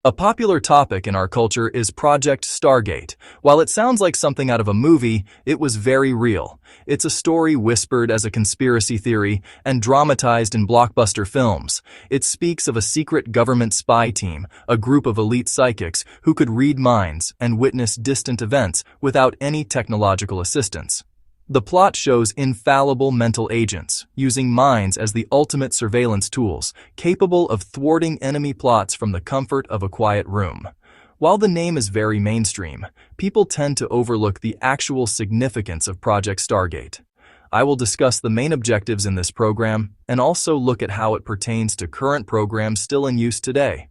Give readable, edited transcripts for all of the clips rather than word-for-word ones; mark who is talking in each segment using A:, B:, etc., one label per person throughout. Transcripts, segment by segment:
A: A popular topic in our culture is Project Stargate. While it sounds like something out of a movie, it was very real. It's a story whispered as a conspiracy theory and dramatized in blockbuster films. It speaks of a secret government spy team, a group of elite psychics who could read minds and witness distant events without any technological assistance. The plot shows infallible mental agents, using minds as the ultimate surveillance tools, capable of thwarting enemy plots from the comfort of a quiet room. While the name is very mainstream, people tend to overlook the actual significance of Project Stargate. I will discuss the main objectives in this program and also look at how it pertains to current programs still in use today.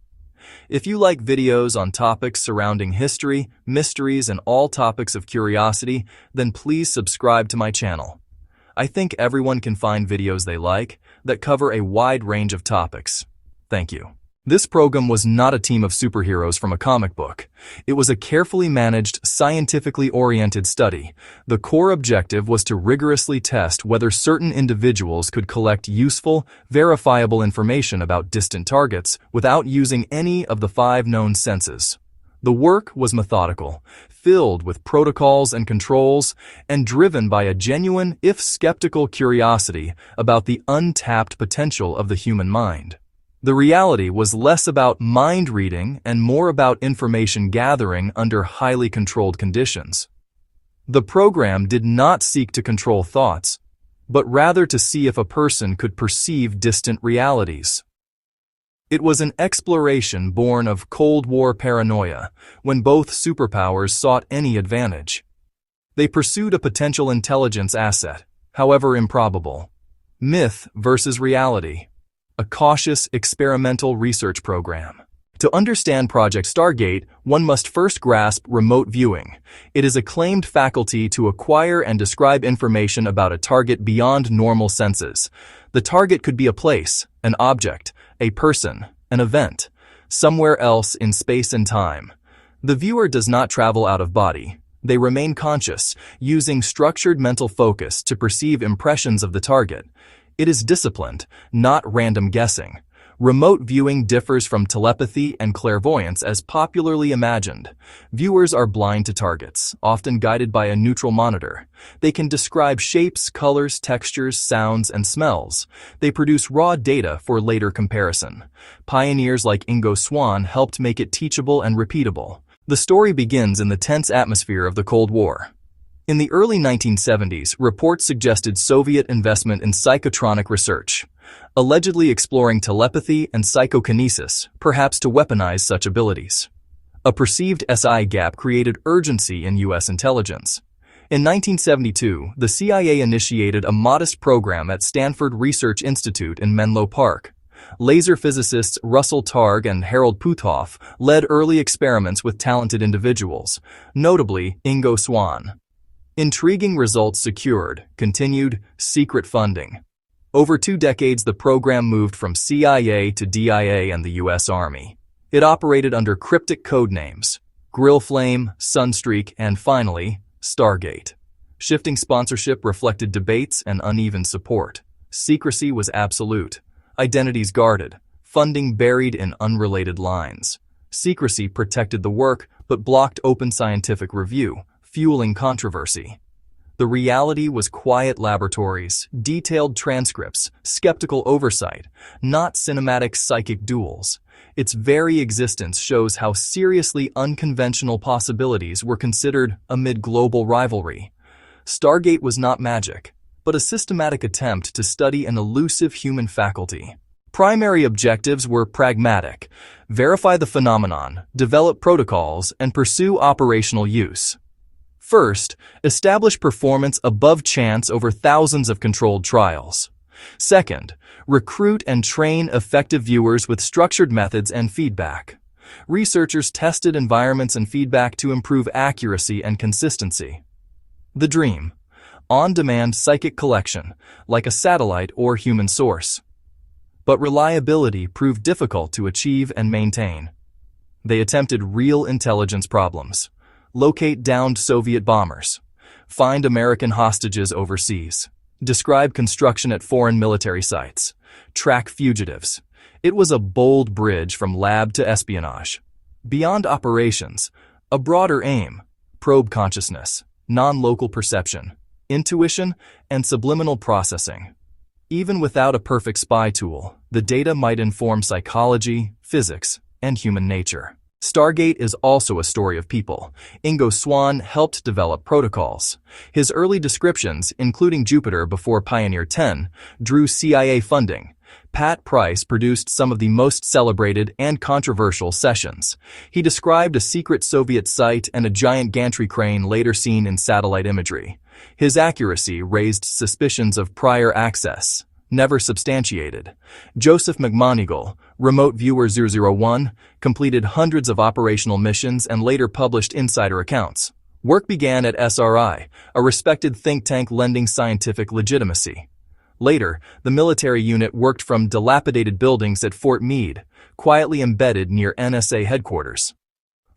A: If you like videos on topics surrounding history, mysteries, and all topics of curiosity, then please subscribe to my channel. I think everyone can find videos they like that cover a wide range of topics. Thank you. This program was not a team of superheroes from a comic book. It was a carefully managed, scientifically oriented study. The core objective was to rigorously test whether certain individuals could collect useful, verifiable information about distant targets without using any of the 5 known senses. The work was methodical, filled with protocols and controls, and driven by a genuine, if skeptical, curiosity about the untapped potential of the human mind. The reality was less about mind reading and more about information gathering under highly controlled conditions. The program did not seek to control thoughts, but rather to see if a person could perceive distant realities. It was an exploration born of Cold War paranoia, when both superpowers sought any advantage. They pursued a potential intelligence asset, however improbable. Myth versus reality. A cautious, experimental research program. To understand Project Stargate, one must first grasp remote viewing. It is a claimed faculty to acquire and describe information about a target beyond normal senses. The target could be a place, an object, a person, an event, somewhere else in space and time. The viewer does not travel out of body. They remain conscious, using structured mental focus to perceive impressions of the target. It is disciplined, not random guessing. Remote viewing differs from telepathy and clairvoyance as popularly imagined. Viewers are blind to targets, often guided by a neutral monitor. They can describe shapes, colors, textures, sounds, and smells. They produce raw data for later comparison. Pioneers like Ingo Swann helped make it teachable and repeatable. The story begins in the tense atmosphere of the Cold War. In the early 1970s, reports suggested Soviet investment in psychotronic research, allegedly exploring telepathy and psychokinesis, perhaps to weaponize such abilities. A perceived SI gap created urgency in U.S. intelligence. In 1972, the CIA initiated a modest program at Stanford Research Institute in Menlo Park. Laser physicists Russell Targ and Harold Puthoff led early experiments with talented individuals, notably Ingo Swann. Intriguing results secured, continued, secret funding. Over 2 decades, the program moved from CIA to DIA and the U.S. Army. It operated under cryptic code names: Grill Flame, Sunstreak, and finally, Stargate. Shifting sponsorship reflected debates and uneven support. Secrecy was absolute. Identities guarded. Funding buried in unrelated lines. Secrecy protected the work, but blocked open scientific review, fueling controversy. The reality was quiet laboratories, detailed transcripts, skeptical oversight, not cinematic psychic duels. Its very existence shows how seriously unconventional possibilities were considered amid global rivalry. Stargate was not magic, but a systematic attempt to study an elusive human faculty. Primary objectives were pragmatic: verify the phenomenon, develop protocols, and pursue operational use. First, establish performance above chance over thousands of controlled trials. Second, recruit and train effective viewers with structured methods and feedback. Researchers tested environments and feedback to improve accuracy and consistency. The dream: on-demand psychic collection, like a satellite or human source. But reliability proved difficult to achieve and maintain. They attempted real intelligence problems. Locate downed Soviet bombers. Find American hostages overseas. Describe construction at foreign military sites. Track fugitives. It was a bold bridge from lab to espionage. Beyond operations, a broader aim: probe consciousness, non-local perception, intuition, and subliminal processing. Even without a perfect spy tool, the data might inform psychology, physics, and human nature. Stargate is also a story of people. Ingo Swann helped develop protocols. His early descriptions, including Jupiter before Pioneer 10, drew CIA funding. Pat Price produced some of the most celebrated and controversial sessions. He described a secret Soviet site and a giant gantry crane later seen in satellite imagery. His accuracy raised suspicions of prior access, never substantiated. Joseph McMoneagle, Remote Viewer 001, completed hundreds of operational missions and later published insider accounts. Work began at SRI, a respected think tank lending scientific legitimacy. Later, the military unit worked from dilapidated buildings at Fort Meade, quietly embedded near NSA headquarters.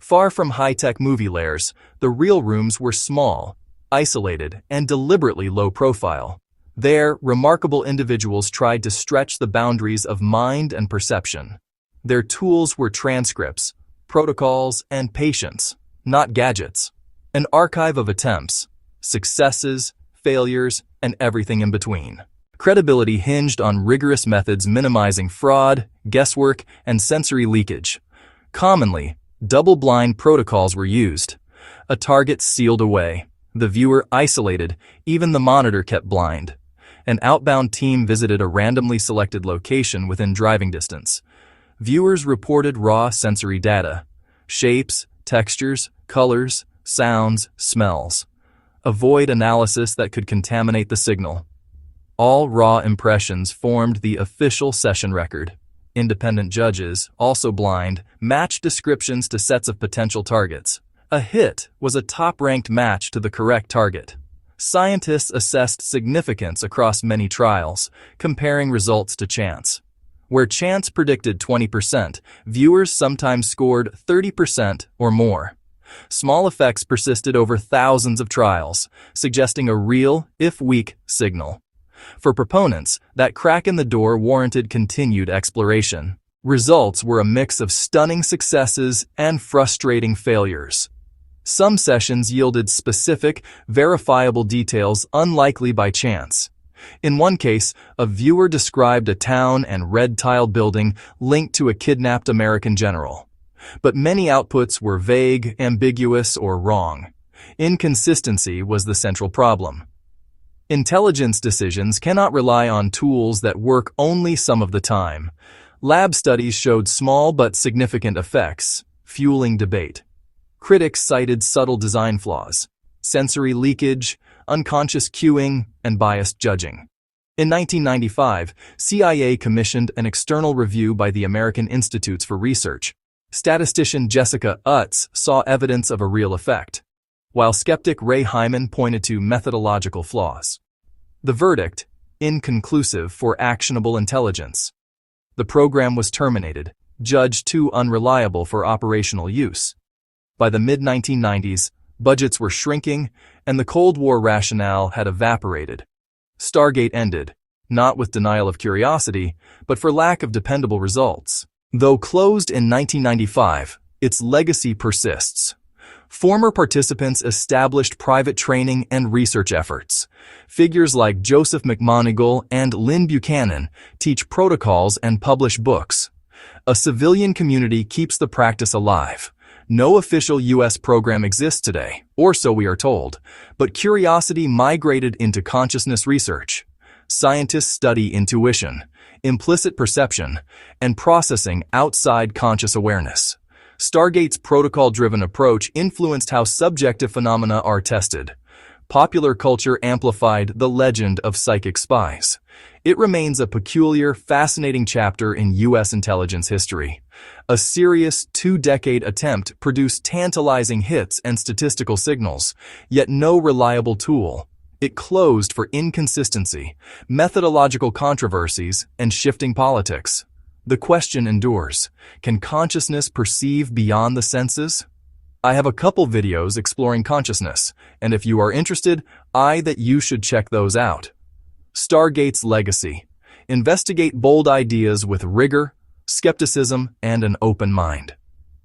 A: Far from high-tech movie lairs, the real rooms were small, isolated, and deliberately low profile. There, remarkable individuals tried to stretch the boundaries of mind and perception. Their tools were transcripts, protocols, and patience, not gadgets. An archive of attempts, successes, failures, and everything in between. Credibility hinged on rigorous methods minimizing fraud, guesswork, and sensory leakage. Commonly, double-blind protocols were used. A target sealed away, the viewer isolated, even the monitor kept blind. An outbound team visited a randomly selected location within driving distance. Viewers reported raw sensory data: shapes, textures, colors, sounds, smells. Avoid analysis that could contaminate the signal. All raw impressions formed the official session record. Independent judges, also blind, matched descriptions to sets of potential targets. A hit was a top-ranked match to the correct target. Scientists assessed significance across many trials, comparing results to chance. Where chance predicted 20%, viewers sometimes scored 30% or more. Small effects persisted over thousands of trials, suggesting a real, if weak, signal. For proponents, that crack in the door warranted continued exploration. Results were a mix of stunning successes and frustrating failures. Some sessions yielded specific, verifiable details unlikely by chance. In one case, a viewer described a town and red-tiled building linked to a kidnapped American general. But many outputs were vague, ambiguous, or wrong. Inconsistency was the central problem. Intelligence decisions cannot rely on tools that work only some of the time. Lab studies showed small but significant effects, fueling debate. Critics cited subtle design flaws, sensory leakage, unconscious cueing, and biased judging. In 1995, CIA commissioned an external review by the American Institutes for Research. Statistician Jessica Utz saw evidence of a real effect, while skeptic Ray Hyman pointed to methodological flaws. The verdict: inconclusive for actionable intelligence. The program was terminated, judged too unreliable for operational use. By the mid-1990s, budgets were shrinking, and the Cold War rationale had evaporated. Stargate ended, not with denial of curiosity, but for lack of dependable results. Though closed in 1995, its legacy persists. Former participants established private training and research efforts. Figures like Joseph McMoneagle and Lynn Buchanan teach protocols and publish books. A civilian community keeps the practice alive. No official U.S. program exists today, or so we are told, but curiosity migrated into consciousness research. Scientists study intuition, implicit perception, and processing outside conscious awareness. Stargate's protocol-driven approach influenced how subjective phenomena are tested. Popular culture amplified the legend of psychic spies. It remains a peculiar, fascinating chapter in U.S. intelligence history. A serious two-decade attempt produced tantalizing hits and statistical signals, yet no reliable tool. It closed for inconsistency, methodological controversies, and shifting politics. The question endures: can consciousness perceive beyond the senses? I have a couple videos exploring consciousness, and if you are interested, you should check those out. Stargate's legacy. Investigate bold ideas with rigor, skepticism, and an open mind.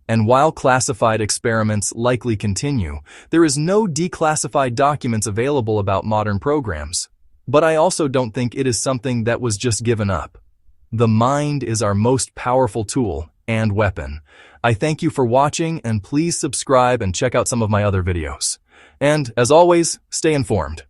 A: And while classified experiments likely continue, there is no declassified documents available about modern programs. But I also don't think it is something that was just given up. The mind is our most powerful tool and weapon. I thank you for watching, and please subscribe and check out some of my other videos. And, as always, stay informed.